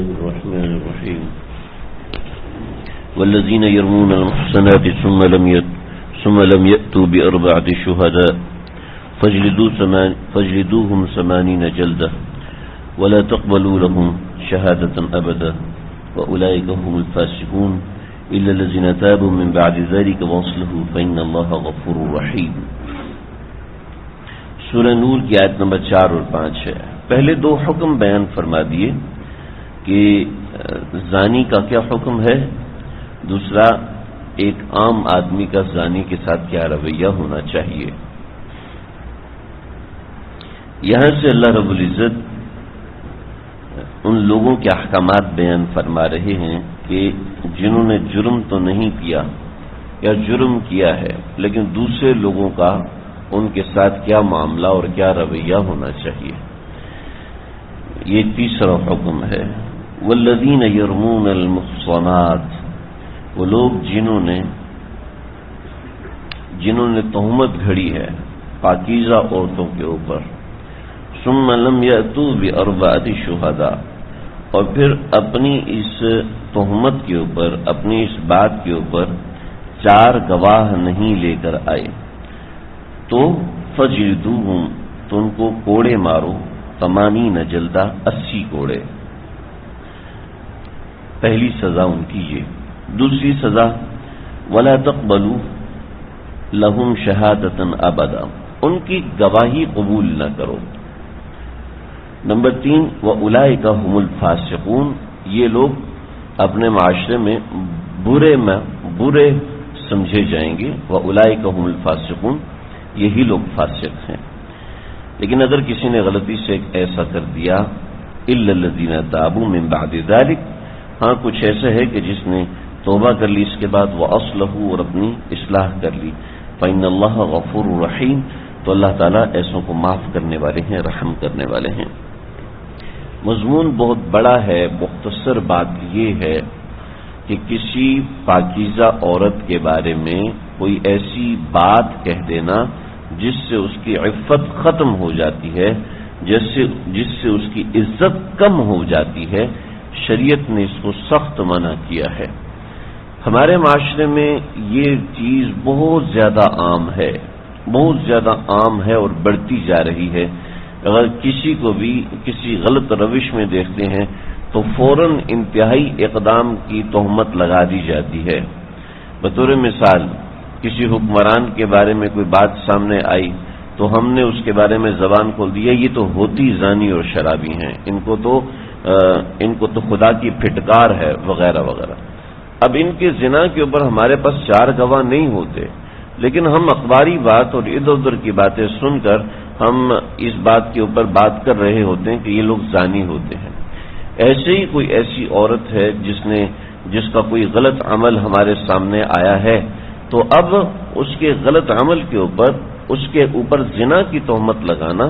الرحمن الرحيم والذين يرمون المحصنات ثم لم يأتوا بأربعة شهداء فاجلدوهم 80 جلدة ولا تقبلوا لهم شهادة أبدا وأولئك هم الفاسقون إلا الذين تابوا من بعد ذلك وأصلحوا فإن الله غفور رحيم. سورہ نور کی آیت نمبر 4 اور 5 ہے. پہلے دو حکم بیان فرما دیے کہ زانی کا کیا حکم ہے، دوسرا ایک عام آدمی کا زانی کے ساتھ کیا رویہ ہونا چاہیے. یہاں سے اللہ رب العزت ان لوگوں کے احکامات بیان فرما رہے ہیں کہ جنہوں نے جرم تو نہیں کیا یا جرم کیا ہے لیکن دوسرے لوگوں کا ان کے ساتھ کیا معاملہ اور کیا رویہ ہونا چاہیے. یہ تیسرا حکم ہے. والذین یرمون المحصنات، وہ لوگ جنہوں نے تہمت گھڑی ہے پاکیزہ عورتوں کے اوپر، ثم لم یأتوا بأربعة شہداء، اور پھر اپنی اس تہمت کے اوپر، اپنی اس بات کے اوپر 4 گواہ نہیں لے کر آئے، تو فجلدوہم، تو ان کو کوڑے مارو، 80 جلدہ، 80 کوڑے. پہلی سزا ان کی یہ. دوسری سزا ولا تقبلوا لہم شہادۃ ابدا، ان کی گواہی قبول نہ کرو. نمبر 3 وَأُولَئِكَ هُمُ الْفَاسِقُونَ، یہ لوگ اپنے معاشرے میں برے سمجھے جائیں گے. وَأُولَئِكَ هُمُ الْفَاسِقُونَ، یہی لوگ فاسق ہیں. لیکن اگر کسی نے غلطی سے ایسا کر دیا، إِلَّا الَّذِينَ تَابُوا مِن بَعْدِ ذَلِكَ، ہاں کچھ ایسا ہے کہ جس نے توبہ کر لی اس کے بعد، وَأَصْلَحُوا، اور اپنی اصلاح کر لی، فَإِنَّ اللَّهَ غَفُورٌ رَحِيمٌ، تو اللہ تعالیٰ ایسوں کو معاف کرنے والے ہیں، رحم کرنے والے ہیں. مضمون بہت بڑا ہے. مختصر بات یہ ہے کہ کسی پاکیزہ عورت کے بارے میں کوئی ایسی بات کہہ دینا جس سے اس کی عفت ختم ہو جاتی ہے، جس سے اس کی عزت کم ہو جاتی ہے، شریعت نے اس کو سخت منع کیا ہے. ہمارے معاشرے میں یہ چیز بہت زیادہ عام ہے اور بڑھتی جا رہی ہے. اگر کسی کو بھی کسی غلط روش میں دیکھتے ہیں تو فوراً انتہائی اقدام کی تہمت لگا دی جاتی ہے. بطور مثال کسی حکمران کے بارے میں کوئی بات سامنے آئی تو ہم نے اس کے بارے میں زبان کھول دیا، یہ تو ہوتی زانی اور شرابی ہیں، ان کو تو خدا کی پھٹکار ہے، وغیرہ وغیرہ. اب ان کے زنا کے اوپر ہمارے پاس 4 گواہ نہیں ہوتے، لیکن ہم اخباری بات اور ادھر ادھر کی باتیں سن کر ہم اس بات کے اوپر بات کر رہے ہوتے ہیں کہ یہ لوگ زانی ہوتے ہیں. ایسے ہی کوئی ایسی عورت ہے جس کا کوئی غلط عمل ہمارے سامنے آیا ہے، تو اب اس کے غلط عمل کے اوپر اس کے اوپر زنا کی تہمت لگانا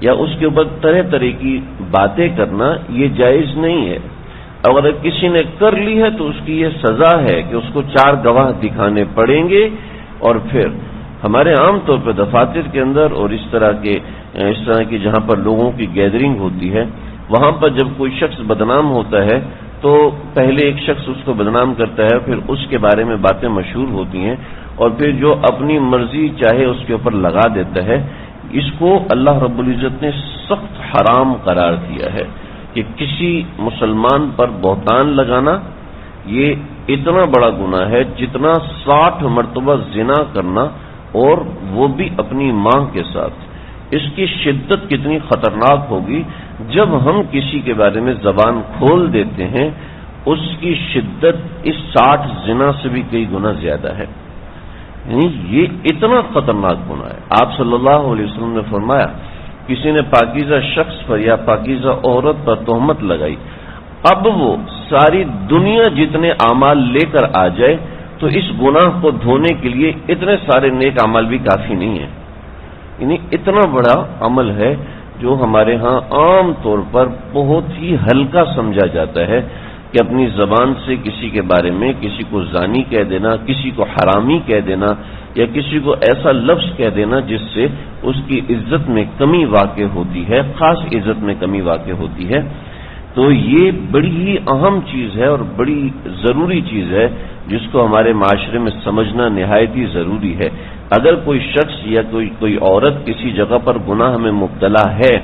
یا اس کے اوپر طرح طرح کی باتیں کرنا یہ جائز نہیں ہے. اگر کسی نے کر لی ہے تو اس کی یہ سزا ہے کہ اس کو 4 گواہ دکھانے پڑیں گے. اور پھر ہمارے عام طور پہ دفاتر کے اندر اور اس طرح کی جہاں پر لوگوں کی گیدرنگ ہوتی ہے، وہاں پر جب کوئی شخص بدنام ہوتا ہے تو پہلے ایک شخص اس کو بدنام کرتا ہے، پھر اس کے بارے میں باتیں مشہور ہوتی ہیں اور پھر جو اپنی مرضی چاہے اس کے اوپر لگا دیتا ہے. اس کو اللہ رب العزت نے سخت حرام قرار دیا ہے کہ کسی مسلمان پر بہتان لگانا یہ اتنا بڑا گناہ ہے جتنا 60 مرتبہ زنا کرنا، اور وہ بھی اپنی ماں کے ساتھ. اس کی شدت کتنی خطرناک ہوگی جب ہم کسی کے بارے میں زبان کھول دیتے ہیں، اس کی شدت اس 60 زنا سے بھی کئی گنا زیادہ ہے. یعنی یہ اتنا خطرناک گناہ ہے. آپ صلی اللہ علیہ وسلم نے فرمایا کسی نے پاکیزہ شخص پر یا پاکیزہ عورت پر تہمت لگائی، اب وہ ساری دنیا جتنے اعمال لے کر آ جائے تو اس گناہ کو دھونے کے لیے اتنے سارے نیک اعمال بھی کافی نہیں ہیں. یعنی اتنا بڑا عمل ہے جو ہمارے ہاں عام طور پر بہت ہی ہلکا سمجھا جاتا ہے کہ اپنی زبان سے کسی کے بارے میں کسی کو زانی کہہ دینا، کسی کو حرامی کہہ دینا یا کسی کو ایسا لفظ کہہ دینا جس سے اس کی عزت میں کمی واقع ہوتی ہے، خاص عزت میں کمی واقع ہوتی ہے. تو یہ بڑی ہی اہم چیز ہے اور بڑی ضروری چیز ہے جس کو ہمارے معاشرے میں سمجھنا نہایت ہی ضروری ہے۔ اگر کوئی شخص یا کوئی عورت کسی جگہ پر گناہ میں مبتلا ہے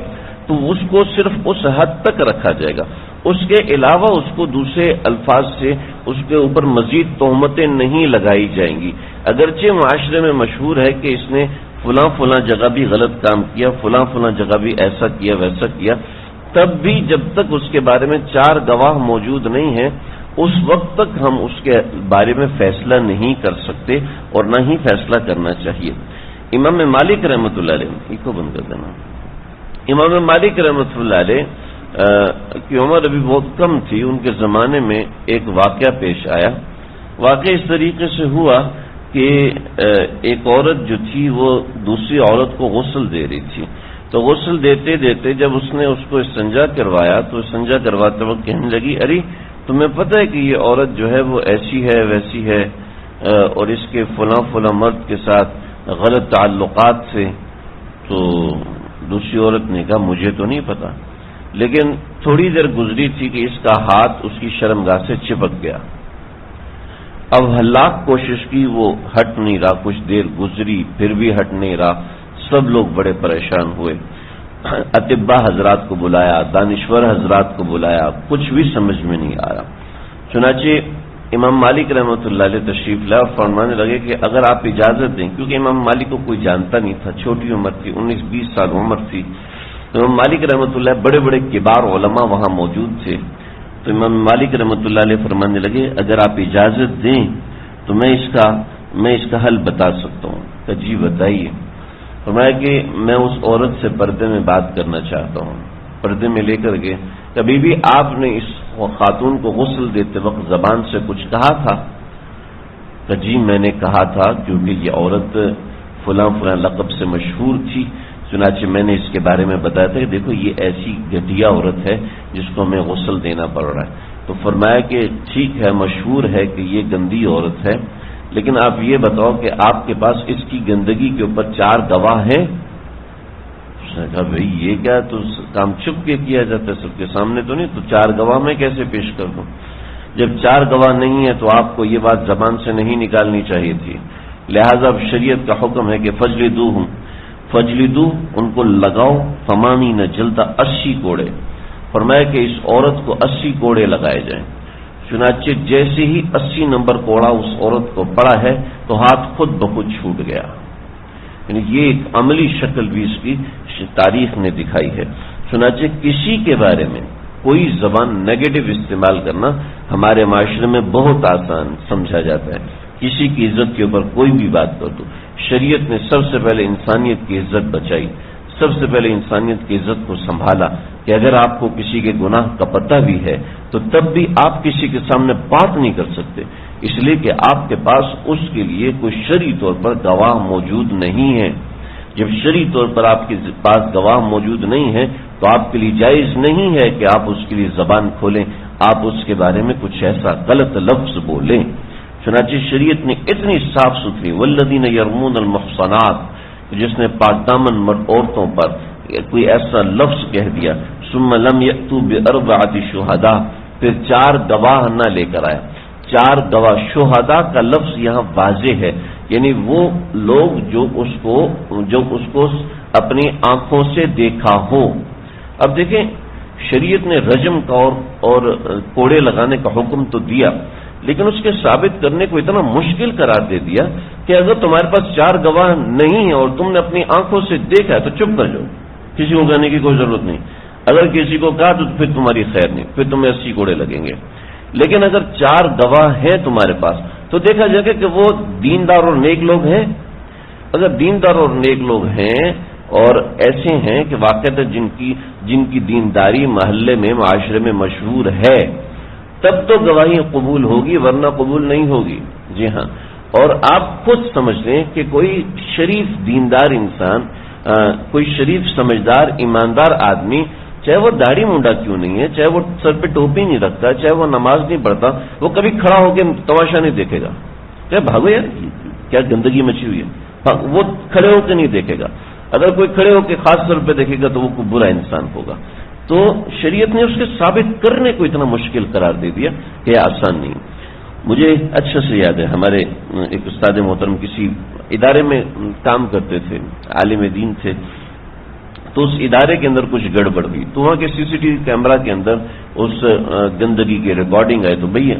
تو اس کو صرف اس حد تک رکھا جائے گا، اس کے علاوہ اس کو دوسرے الفاظ سے اس کے اوپر مزید تہمتیں نہیں لگائی جائیں گی۔ اگرچہ معاشرے میں مشہور ہے کہ اس نے فلاں فلاں جگہ بھی غلط کام کیا، فلاں فلاں جگہ بھی ایسا کیا ویسا کیا، تب بھی جب تک اس کے بارے میں 4 گواہ موجود نہیں ہیں اس وقت تک ہم اس کے بارے میں فیصلہ نہیں کر سکتے اور نہ ہی فیصلہ کرنا چاہیے۔ امام مالک رحمۃ اللہ علیہ کو بند کر دینا۔ امام مالک رحمۃ اللہ علیہ کی عمر ابھی بہت کم تھی، ان کے زمانے میں ایک واقعہ پیش آیا۔ واقعہ اس طریقے سے ہوا کہ ایک عورت جو تھی وہ دوسری عورت کو غسل دے رہی تھی، تو غسل دیتے دیتے جب اس نے اس کو استنجا کروایا تو استنجا کرواتے وقت کہنے لگی، ارے تمہیں پتہ ہے کہ یہ عورت جو ہے وہ ایسی ہے ویسی ہے اور اس کے فلاں فلاں مرد کے ساتھ غلط تعلقات سے؟ تو دوسری عورت نے کہا مجھے تو نہیں پتا، لیکن تھوڑی دیر گزری تھی کہ اس کا ہاتھ اس کی شرمگاہ سے چپک گیا۔ اب ہلاک کوشش کی، وہ ہٹ نہیں رہا، کچھ دیر گزری پھر بھی ہٹ نہیں رہا، سب لوگ بڑے پریشان ہوئے، اطباء حضرات کو بلایا، دانشور حضرات کو بلایا، کچھ بھی سمجھ میں نہیں آیا۔ چنانچہ امام مالک رحمۃ اللہ علیہ تشریف لائے اور فرمانے لگے کہ اگر آپ اجازت دیں، کیونکہ امام مالک کو کوئی جانتا نہیں تھا، چھوٹی عمر تھی، 19-20 سال عمر تھی، تو امام مالک رحمۃ اللہ بڑے بڑے کبار علماء وہاں موجود تھے، تو امام مالک رحمۃ اللہ علیہ فرمانے لگے اگر آپ اجازت دیں تو میں اس کا حل بتا سکتا ہوں۔ کہ جی بتائیے۔ فرمایا کہ میں اس عورت سے پردے میں بات کرنا چاہتا ہوں، پردے میں لے کر کے کبھی بھی آپ نے اس خاتون کو غسل دیتے وقت زبان سے کچھ کہا تھا؟ کہ جی میں نے کہا تھا، کیونکہ یہ عورت فلاں فلاں لقب سے مشہور تھی، چنانچہ میں نے اس کے بارے میں بتایا تھا کہ دیکھو یہ ایسی گھٹیا عورت ہے جس کو ہمیں غسل دینا پڑ رہا ہے۔ تو فرمایا کہ ٹھیک ہے، مشہور ہے کہ یہ گندی عورت ہے، لیکن آپ یہ بتاؤ کہ آپ کے پاس اس کی گندگی کے اوپر 4 گواہ ہیں؟ اس نے کہا بھئی یہ کیا تو کام چھپ کے کیا جاتا ہے، سب کے سامنے تو نہیں، تو 4 گواہ میں کیسے پیش کر دوں؟ جب 4 گواہ نہیں ہے تو آپ کو یہ بات زبان سے نہیں نکالنی چاہیے تھی، لہذا اب شریعت کا حکم ہے کہ فجلدو ان کو لگاؤ، فمانی نہ جلتا 80 کوڑے۔ فرمایا کہ اس عورت کو 80 کوڑے لگائے جائیں۔ چنانچہ جیسے ہی 80 نمبر کوڑا اس عورت کو پڑا ہے تو ہاتھ خود بخود چھوٹ گیا۔ یعنی یہ ایک عملی شکل بھی اس کی تاریخ نے دکھائی ہے۔ چنانچہ کسی کے بارے میں کوئی زبان نیگیٹو استعمال کرنا ہمارے معاشرے میں بہت آسان سمجھا جاتا ہے۔ کسی کی عزت کے اوپر کوئی بھی بات کر دو، شریعت نے سب سے پہلے انسانیت کی عزت بچائی، سب سے پہلے انسانیت کی عزت کو سنبھالا کہ اگر آپ کو کسی کے گناہ کا پتہ بھی ہے تو تب بھی آپ کسی کے سامنے بات نہیں کر سکتے، اس لیے کہ آپ کے پاس اس کے لیے کوئی شرعی طور پر گواہ موجود نہیں ہے۔ جب شرعی طور پر آپ کے پاس گواہ موجود نہیں ہے تو آپ کے لیے جائز نہیں ہے کہ آپ اس کے لیے زبان کھولیں، آپ اس کے بارے میں کچھ ایسا غلط لفظ بولیں۔ چنانچہ شریعت نے اتنی صاف ستھری والذین یرمون المحصنات، جس نے پاک دامن مرد عورتوں پر کوئی ایسا لفظ کہہ دیا، ثم لم یأتوا بأربعۃ شہداء، پھر 4 گواہ نہ لے کر آیا۔ 4 گواہ، شہداء کا لفظ یہاں واضح ہے، یعنی وہ لوگ جو اس کو اپنی آنکھوں سے دیکھا ہو۔ اب دیکھیں شریعت نے رجم کا اور کوڑے لگانے کا حکم تو دیا، لیکن اس کے ثابت کرنے کو اتنا مشکل قرار دے دیا کہ اگر تمہارے پاس 4 گواہ نہیں ہیں اور تم نے اپنی آنکھوں سے دیکھا ہے تو چپ کر جاؤ، کسی کو کہنے کی کوئی ضرورت نہیں۔ اگر کسی کو کہا تو پھر تمہاری خیر نہیں، پھر تمہیں 80 کوڑے لگیں گے۔ لیکن اگر 4 گواہ ہیں تمہارے پاس تو دیکھا جائے گا کہ وہ دیندار اور نیک لوگ ہیں۔ اگر دیندار اور نیک لوگ ہیں اور ایسے ہیں کہ واقعتاً جن کی دینداری محلے میں معاشرے میں مشہور ہے، تب تو گواہی قبول ہوگی، ورنہ قبول نہیں ہوگی۔ جی ہاں، اور آپ خود سمجھ لیں کہ کوئی شریف دیندار انسان، کوئی شریف سمجھدار ایماندار آدمی، چاہے وہ داڑھی مونڈا کیوں نہیں ہے، چاہے وہ سر پہ ٹوپی نہیں رکھتا، چاہے وہ نماز نہیں پڑھتا، وہ کبھی کھڑا ہو کے تماشا نہیں دیکھے گا کہ بھاگو یار کیا گندگی مچی ہوئی ہے، وہ کھڑے ہو کے نہیں دیکھے گا۔ اگر کوئی کھڑے ہو کے خاص طور پہ دیکھے گا تو وہ کوئی برا انسان ہوگا۔ تو شریعت نے اس کے ثابت کرنے کو اتنا مشکل قرار دے دیا کہ آسان نہیں. مجھے اچھا سے یاد ہے، ہمارے ایک استاد محترم کسی ادارے میں کام کرتے تھے، عالم دین تھے، تو اس ادارے کے اندر کچھ گڑبڑ ہوئی، تو وہاں کے سی سی ٹی وی کیمرہ کے اندر اس گندگی کی ریکارڈنگ ہے. تو بھئی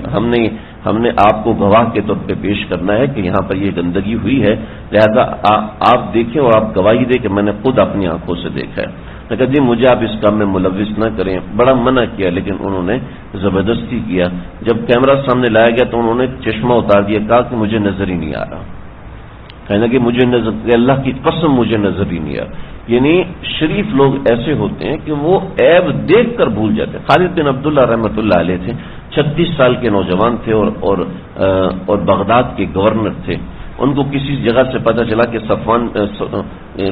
ہم نے آپ کو گواہ کے طور پہ پیش کرنا ہے کہ یہاں پر یہ گندگی ہوئی ہے، لہذا آپ دیکھیں اور آپ گواہی دیں کہ میں نے خود اپنی آنکھوں سے دیکھا ہے. میں کہا جی مجھے آپ اس کام میں ملوث نہ کریں. بڑا منع کیا لیکن انہوں نے زبردستی کیا. جب کیمرہ سامنے لایا گیا تو انہوں نے چشمہ اتار دیا، کہا کہ مجھے نظر ہی نہیں آ رہا. کہنے لگے مجھے نظر، اللہ کی قسم مجھے نظر ہی نہیں آ رہا. یعنی شریف لوگ ایسے ہوتے ہیں کہ وہ عیب دیکھ کر بھول جاتے ہیں. خالد بن عبداللہ رحمۃ اللہ علیہ تھے، 36 سال کے نوجوان تھے اور بغداد کے گورنر تھے. ان کو کسی جگہ سے پتہ چلا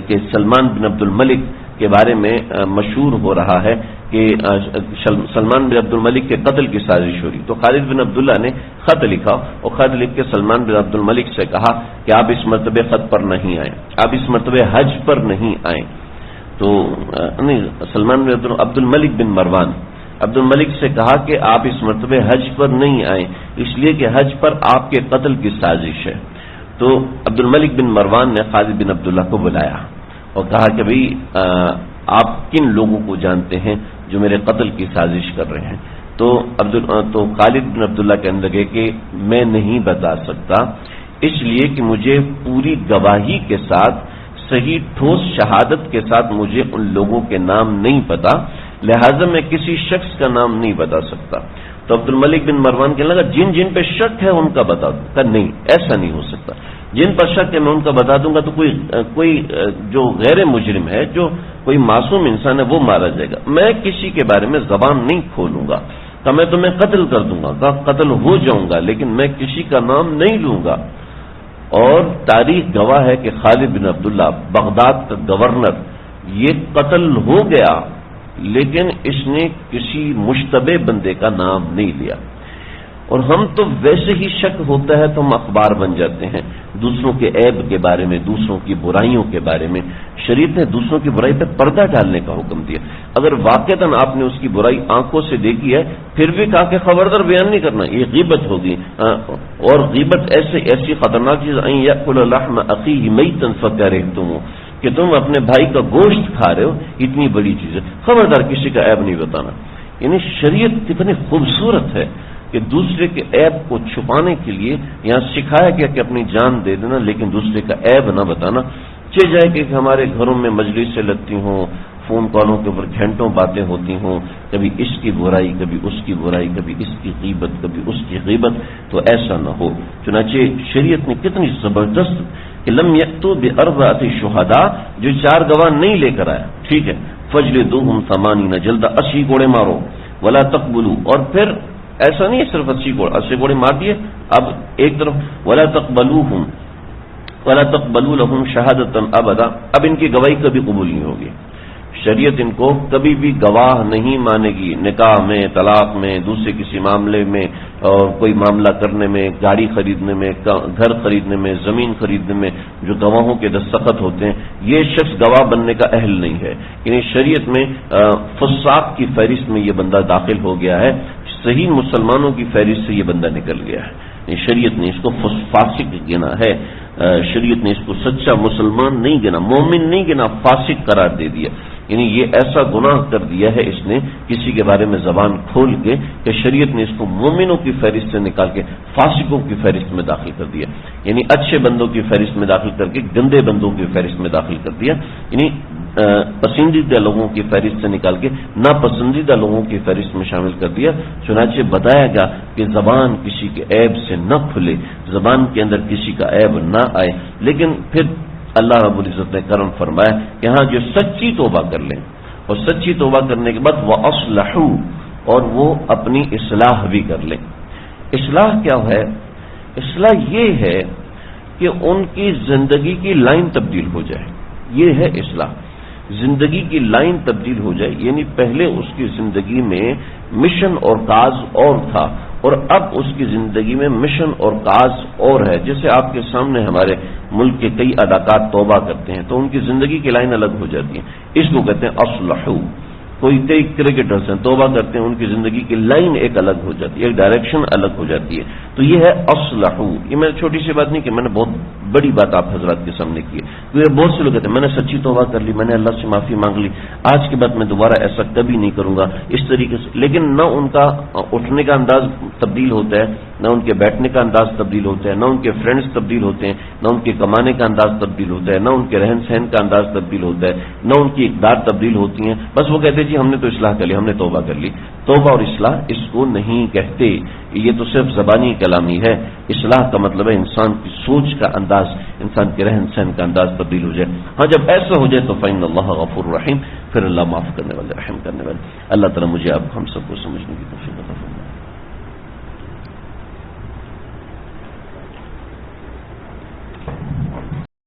کہ سلمان بن عبد الملک کے بارے میں مشہور ہو رہا ہے کہ سلمان بن عبد الملک کے قتل کی سازش ہو رہی. تو خالد بن عبداللہ نے خط لکھا اور خط لکھ کے سلمان بن عبد الملک سے کہا کہ آپ اس مرتبہ خط پر نہیں آئیں، آپ اس مرتبہ حج پر نہیں آئیں. تو سلمان بن عبد الملک بن مروان عبد الملک سے کہا کہ آپ اس مرتبہ حج پر نہیں آئیں اس لیے کہ حج پر آپ کے قتل کی سازش ہے. تو عبد الملک بن مروان نے خالد بن عبداللہ کو بلایا اور کہا کہ بھئی آپ کن لوگوں کو جانتے ہیں جو میرے قتل کی سازش کر رہے ہیں. تو خالد بن عبداللہ کہنے لگے کہ میں نہیں بتا سکتا، اس لیے کہ مجھے پوری گواہی کے ساتھ صحیح ٹھوس شہادت کے ساتھ مجھے ان لوگوں کے نام نہیں پتا، لہذا میں کسی شخص کا نام نہیں بتا سکتا. تو عبد الملک بن مروان کہنے لگا جن جن پہ شک ہے ان کا بتا دوں. کہ نہیں، ایسا نہیں ہو سکتا. جن پر شک ہے میں ان کا بتا دوں گا تو کوئی جو غیر مجرم ہے، جو کوئی معصوم انسان ہے، وہ مارا جائے گا. میں کسی کے بارے میں زبان نہیں کھولوں گا. کہ میں تمہیں قتل کر دوں گا، کہ قتل ہو جاؤں گا، لیکن میں کسی کا نام نہیں لوں گا. اور تاریخ گواہ ہے کہ خالد بن عبداللہ بغداد کا گورنر، یہ قتل ہو گیا لیکن اس نے کسی مشتبہ بندے کا نام نہیں لیا. اور ہم تو ویسے ہی شک ہوتا ہے تو ہم اخبار بن جاتے ہیں دوسروں کے عیب کے بارے میں، دوسروں کی برائیوں کے بارے میں. شریعت نے دوسروں کی برائی پہ پردہ ڈالنے کا حکم دیا. اگر واقعتاً آپ نے اس کی برائی آنکھوں سے دیکھی ہے پھر بھی کہا کہ خبردار بیان نہیں کرنا، یہ غیبت ہوگی. اور غیبت ایسی خطرناک چیز یأکل لحم اخیہ میتا فکرہتموہ، کہ تم اپنے بھائی کا گوشت کھا رہے ہو، اتنی بڑی چیز ہے. خبردار کسی کا عیب نہیں بتانا. یعنی شریعت کتنی خوبصورت ہے کہ دوسرے کے عیب کو چھپانے کے لیے یہاں سکھایا گیا کہ اپنی جان دے دینا لیکن دوسرے کا عیب نہ بتانا. چہ جائے کہ ہمارے گھروں میں مجلسیں لگتی ہوں، فون کالوں کے اوپر گھنٹوں باتیں ہوتی ہوں، کبھی اس کی برائی کبھی اس کی برائی، کبھی اس کی غیبت کبھی اس کی غیبت، تو ایسا نہ ہو. چنانچہ شریعت نے کتنی زبردست کہ لم یأتوا بأربعۃ شہداء، جو 4 گواہ نہیں لے کر آیا، ٹھیک ہے، فجلدوہم 80 جلدہ، 80 کوڑے مارو، ولا تقبلوا، اور پھر ایسا نہیں ہے صرف 80 کوڑے مار دیے. اب ایک طرف ولا تقبلوا لهم شہادۃ ابدا، اب ان کی گواہی کبھی قبول نہیں ہوگی. شریعت ان کو کبھی بھی گواہ نہیں مانے گی. نکاح میں، طلاق میں، دوسرے کسی معاملے میں، اور کوئی معاملہ کرنے میں، گاڑی خریدنے میں، گھر خریدنے میں، زمین خریدنے میں جو گواہوں کے دستخط ہوتے ہیں، یہ شخص گواہ بننے کا اہل نہیں ہے. یعنی شریعت میں فساق کی فہرست میں یہ بندہ داخل ہو گیا ہے، صحیح مسلمانوں کی فہرست سے یہ بندہ نکل گیا ہے. شریعت نے اس کو فاسق گنا ہے. شریعت نے اس کو سچا مسلمان نہیں گنا، مومن نہیں گنا، فاسق قرار دے دیا. یعنی یہ ایسا گناہ کر دیا ہے اس نے کسی کے بارے میں زبان کھول کے کہ شریعت نے اس کو مومنوں کی فہرست سے نکال کے فاسقوں کی فہرست میں داخل کر دیا. یعنی اچھے بندوں کی فہرست میں داخل کر کے گندے بندوں کی فہرست میں داخل کر دیا. یعنی پسندیدہ لوگوں کی فہرست سے نکال کے ناپسندیدہ لوگوں کی فہرست میں شامل کر دیا. چنانچہ بتایا گیا کہ زبان کسی کے عیب سے نہ کھلے، زبان کے اندر کسی کا عیب نہ آئے. لیکن پھر اللہ رب العزت نے کرم فرمایا کہ ہاں جو سچی توبہ کر لیں، اور سچی توبہ کرنے کے بعد وَأَصْلَحُوا، اور وہ اپنی اصلاح بھی کر لیں. اصلاح کیا ہے؟ اصلاح یہ ہے کہ ان کی زندگی کی لائن تبدیل ہو جائے. یہ ہے اصلاح، زندگی کی لائن تبدیل ہو جائے. یعنی پہلے اس کی زندگی میں مشن اور کاز اور تھا، اور اب اس کی زندگی میں مشن اور کاز اور ہے. جیسے آپ کے سامنے ہمارے ملک کے کئی اداکار توبہ کرتے ہیں تو ان کی زندگی کی لائن الگ ہو جاتی ہے. اس کو کہتے ہیں اصلحو. کوئی کئی کرکٹرز ہیں توبہ کرتے ہیں، ان کی زندگی کی لائن ایک الگ ہو جاتی ہے، ایک ڈائریکشن الگ ہو جاتی ہے. تو یہ ہے اصلحوا. یہ میں چھوٹی سی بات نہیں کہ میں نے بہت بڑی بات آپ حضرات کے سامنے کی ہے. کیونکہ بہت سے لوگ کہتے ہیں میں نے سچی توبہ کر لی، میں نے اللہ سے معافی مانگ لی، آج کے بعد میں دوبارہ ایسا کبھی نہیں کروں گا اس طریقے سے. لیکن نہ ان کا اٹھنے کا انداز تبدیل ہوتا ہے، نہ ان کے بیٹھنے کا انداز تبدیل ہوتا ہے، نہ ان کے فرینڈز تبدیل ہوتے ہیں، نہ ان کے کمانے کا انداز تبدیل ہوتا ہے، نہ ان کے رہن سہن کا انداز تبدیل ہوتا ہے، نہ ان کی اقدار تبدیل ہوتی ہیں. بس وہ کہتے ہیں جی ہم نے تو اصلاح کر لی، ہم نے توبہ کر لی. توبہ اور اصلاح اس کو نہیں کہتے، یہ تو صرف زبانی کلامی ہے. اصلاح کا مطلب ہے انسان کی سوچ کا انداز، انسان کے رہن سہن کا انداز تبدیل ہو جائے. ہاں جب ایسا ہو جائے تو فإن اللہ غفور رحیم، پھر اللہ معاف کرنے والے، رحم کرنے والے. اللہ تعالیٰ مجھے اب ہم سب کو سمجھنے کی توفیق عطا فرمائے.